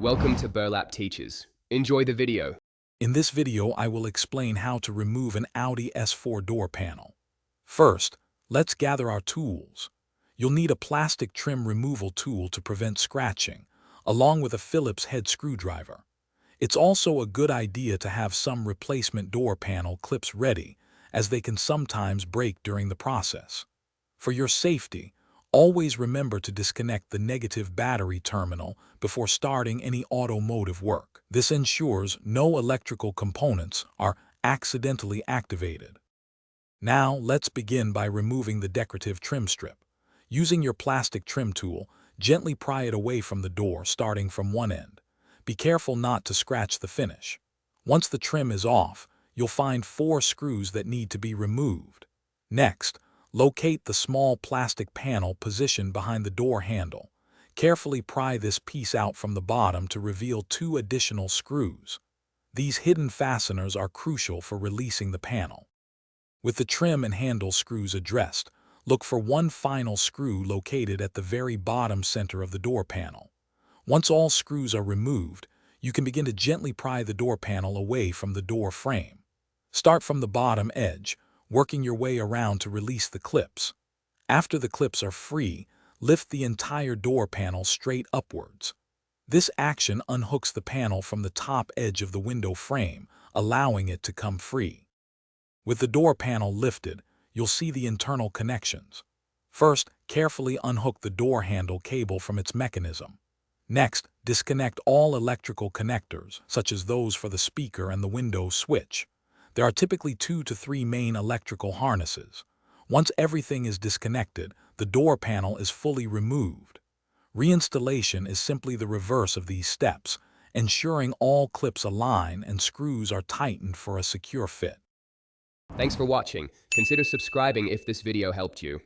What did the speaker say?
Welcome to Burlap Teachers. Enjoy the video. In this video, I will explain how to remove an Audi S4 door panel. First, let's gather our tools. You'll need a plastic trim removal tool to prevent scratching, along with a Phillips head screwdriver. It's also a good idea to have some replacement door panel clips ready, as they can sometimes break during the process. For your safety, always remember to disconnect the negative battery terminal before starting any automotive work. This ensures no electrical components are accidentally activated. Now, let's begin by removing the decorative trim strip. Using your plastic trim tool, gently pry it away from the door starting from one end. Be careful not to scratch the finish. Once the trim is off, you'll find 4 screws that need to be removed. Next, locate the small plastic panel positioned behind the door handle. Carefully pry this piece out from the bottom to reveal 2 additional screws. These hidden fasteners are crucial for releasing the panel. With the trim and handle screws addressed, look for one final screw located at the very bottom center of the door panel. Once all screws are removed, you can begin to gently pry the door panel away from the door frame. Start from the bottom edge, working your way around to release the clips. After the clips are free, lift the entire door panel straight upwards. This action unhooks the panel from the top edge of the window frame, allowing it to come free. With the door panel lifted, you'll see the internal connections. First, carefully unhook the door handle cable from its mechanism. Next, disconnect all electrical connectors, such as those for the speaker and the window switch. There are typically 2 to 3 main electrical harnesses. Once everything is disconnected, the door panel is fully removed. Reinstallation is simply the reverse of these steps, ensuring all clips align and screws are tightened for a secure fit. Thanks for watching. Consider subscribing if this video helped you.